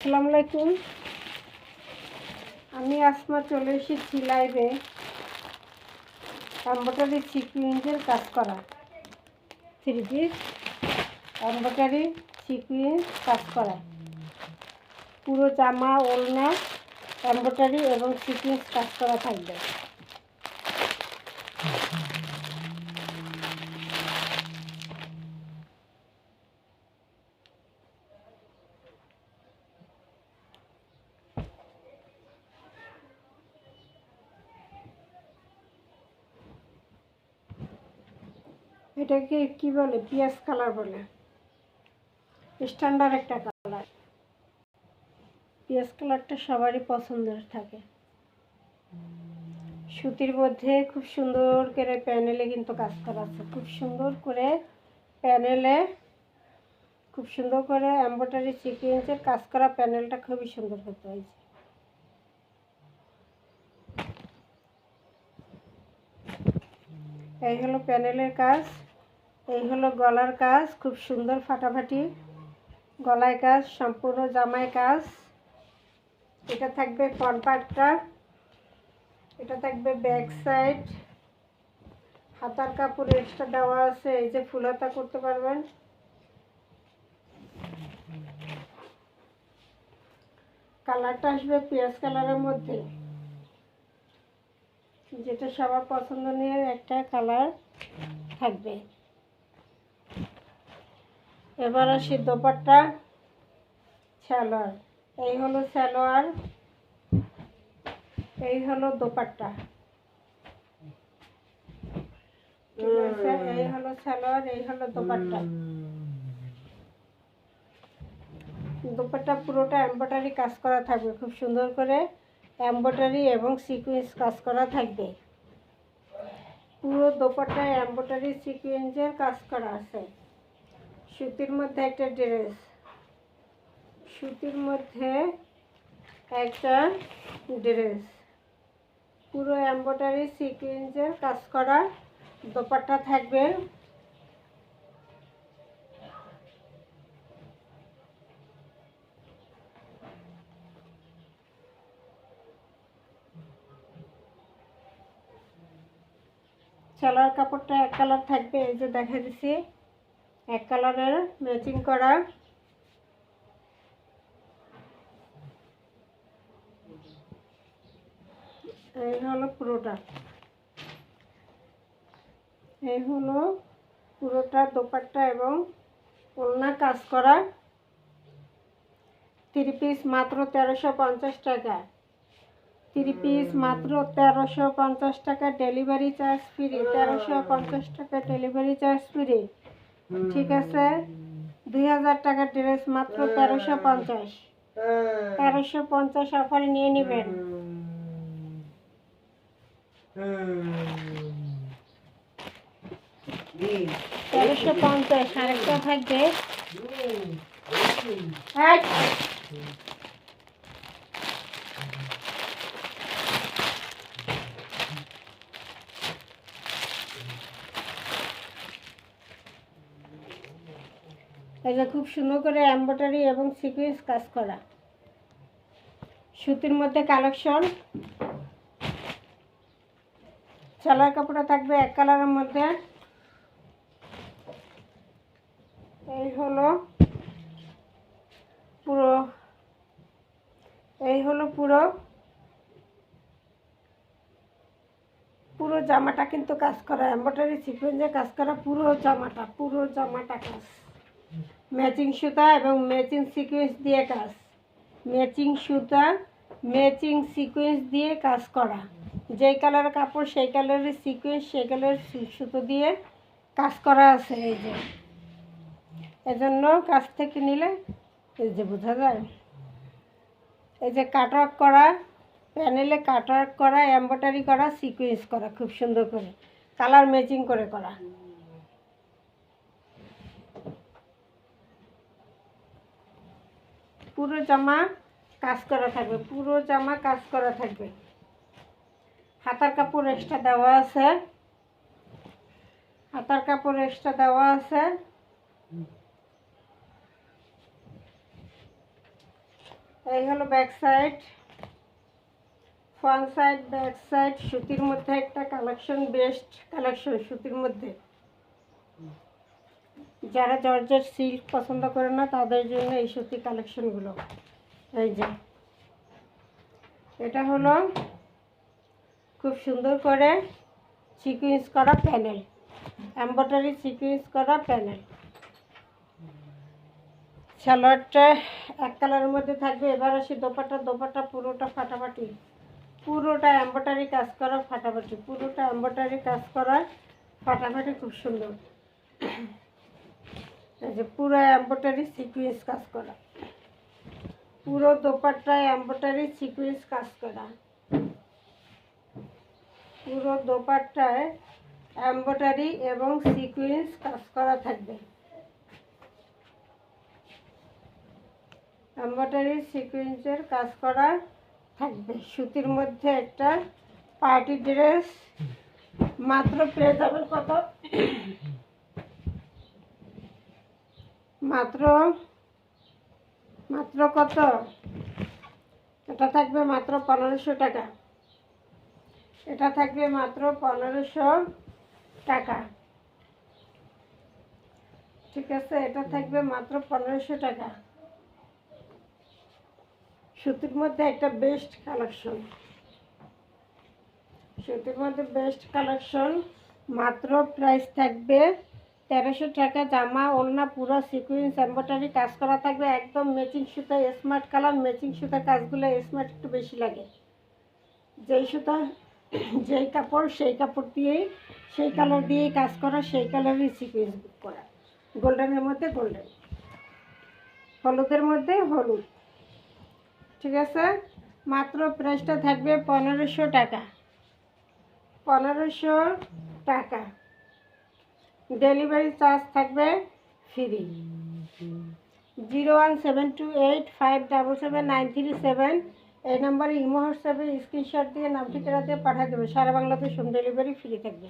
আসসালামু আলাইকুম। আমি আসমা চলে এসেছি লাইভে এমব্রয়ডারি সিকুয়েন্সের কাজ করা থ্রি পিস এমব্রয়ডারি সিকুয়েন্স কাজ করা পুরো জামা ওড়না এমব্রয়ডারি এবং সিকুয়েন্স কাজ করা থাকবে। এটাকে কি বলে? পিয়াজ কালার বলে, স্ট্যান্ডার্ড একটা কালার। পিয়াজ কালারটা সবারই পছন্দের থাকে। সুতির মধ্যে খুব সুন্দর করে প্যানেলে কিন্তু কাজ করা আছে, খুব সুন্দর করে প্যানেলে খুব সুন্দর করে এমব্রয়ডারি সিকুয়েন্সের কাজ করা প্যানেলটা খুবই সুন্দর করতে হয়েছে। এই হলো প্যানেলের কাজ, এই হলো গলার কাজ, খুব সুন্দর ফাটাফাটি গলায় কাজ, সম্পূর্ণ জামায় কাজ। এটা থাকবে ফ্রন্ট পার্টটা, এটা থাকবে ব্যাক সাইড। হাতার কাপড় এক্সট্রা দেওয়া আছে, এই যে ফুল হাতা করতে পারবেন। কালারটা আসবে পেঁয়াজ কালারের মধ্যে, যেটা সবার পছন্দনীয় একটা কালার থাকবে। এবার আসি দোপাট্টা সালোয়ার। এই হলো সালোয়ার, এই হলো দোপাট্টা। ঠিক আছে, এই হলো সালোয়ার, এই হলো দোপাট্টা। দোপাট্টা পুরোটা এমব্রয়ডারি কাজ করা থাকবে, খুব সুন্দর করে এমব্রয়ডারি এবং সিকুয়েন্স কাজ করা থাকবে। পুরো দোপাট্টায় এমব্রয়ডারি সিকুয়েন্সের কাজ করা আছে। সুতির মধ্যে একটা ড্রেস, সুতির মধ্যে একটা ড্রেস, পুরো এমব্রয়ডারি সিকুয়েন্সের কাজ করা দোপাট্টা থাকবে। সালোয়ার কাপড়টা এক কালার থাকবে, এই যে দেখা দিচ্ছি এক কালারের ম্যাচিং করা। এই হলো পুরোটা, এই হলো পুরোটা দোপাট্টা এবং ওড়না কাজ করা। থ্রি পিস মাত্র 1350 টাকা। থ্রি পিস মাত্র 1350 টাকা, ডেলিভারি চার্জ ফ্রি। 1350 টাকা ডেলিভারি চার্জ ফ্রি। ঠিক আছে, 2000 টাকার ড্রেস মাত্র 1350। 1350 অফারে নিয়ে নেবেন। 1350। আরেকটা থাকবে, এই যে খুব সুন্দর করে এমব্রয়ডারি এবং সিকুয়েন্স কাজ করা সুতির মধ্যে কালেকশন। সালোয়ার কাপড়টা থাকবে এক কালারের মধ্যে। এই হলো পুরো, এই হলো পুরো পুরো জামাটা কিন্তু কাজ করা এমব্রয়ডারি সিকুয়েন্সে কাজ করা পুরো জামাটা কাজ। ম্যাচিং সুতা এবং ম্যাচিং সিকুয়েন্স দিয়ে কাজ, ম্যাচিং সুতা ম্যাচিং সিকুয়েন্স দিয়ে কাজ করা। যেই কালারের কাপড় সেই কালারের সিকুয়েন্স, সেই কালারের সুতো দিয়ে কাজ করা আছে। এই যে এজন্য কাছ থেকে নিলে এই যে বোঝা যায়। এই যে কাটওয়ার্ক করা প্যানেলে, কাটওয়ার্ক করা, এমব্রয়ডারি করা, সিকুয়েন্স করা, খুব সুন্দর করে কালার ম্যাচিং করে করা। পুরো জামা কাজ করা থাকবে, পুরো জামা কাজ করা থাকবে। হাতার কাপড় এক্সট্রা দেওয়া আছে, হাতার কাপড় এক্সট্রা দেওয়া আছে। এই হলো back side, front side, back side. সুতির মধ্যে একটা কালেকশন, বেস্ট কালেকশন সুতির মধ্যে। যারা জর্জেট সিল্ক পছন্দ করে না তাদের জন্য এই সুতি কালেকশনগুলো। এই যে এটা হলো খুব সুন্দর করে সিকুয়েন্স করা প্যানেল, এমব্রয়ডারি সিকুয়েন্স করা প্যানেল। সালোয়ারটা এক কালারের মধ্যে থাকবে। এবার আসি দোপাট্টা। দোপাট্টা পুরোটা ফাটাফাটি, পুরোটা এমব্রয়ডারি কাজ করা ফাটাফাটি, পুরোটা এমব্রয়ডারি কাজ করা ফাটাফাটি, খুব সুন্দর। এই যে পুরো এমব্রয়ডারি সিকুয়েন্স কাজ করা, পুরো দোপাট্টায় এমব্রয়ডারি সিকুয়েন্স কাজ করা, পুরো দোপাট্টায় এমব্রয়ডারি এবং সিকুয়েন্স কাজ করা থাকবে। এমব্রয়ডারি সিকুয়েন্সের কাজ করা থাকবে। সুতির মধ্যে একটা পার্টি ড্রেস। মাত্র পেয়ে যাবেন কত? মাত্র মাত্র কত? এটা থাকবে মাত্র 1500 টাকা। এটা থাকবে মাত্র 1500 টাকা। ঠিক আছে, এটা থাকবে মাত্র 1500 টাকা। সুতির মধ্যে একটা বেস্ট কালেকশন, সুতির মধ্যে বেস্ট কালেকশন। মাত্র প্রাইস থাকবে 1300 টাকা। জামা ওড়না পুরো সিকুয়েন্স এমব্রয়ডারি কাজ করা থাকবে, একদম ম্যাচিং সুতা, স্মার্ট কালার। ম্যাচিং সুতার কাজগুলো স্মার্ট একটু বেশি লাগে। যেই সুতা যেই কাপড় সেই কাপড় দিয়েই, সেই কালার দিয়েই কাজ করা, সেই কালারই সিকুয়েন্স করা। গোল্ডেনের মধ্যে গোল্ডেন, হলুদের মধ্যে হলুদ। ঠিক আছে, মাত্র প্রাইসটা থাকবে 1500 টাকা। 1500 টাকা। ডেলিভারি চার্জ থাকবে ফ্রি। 01728577937 এই নম্বরে ইমো হোয়াটসঅ্যাপে স্ক্রিনশট দিয়ে নাম ঠিকানা দিয়ে পাঠিয়ে দেবে। সারা বাংলাদেশ হোম ডেলিভারি ফ্রি থাকবে।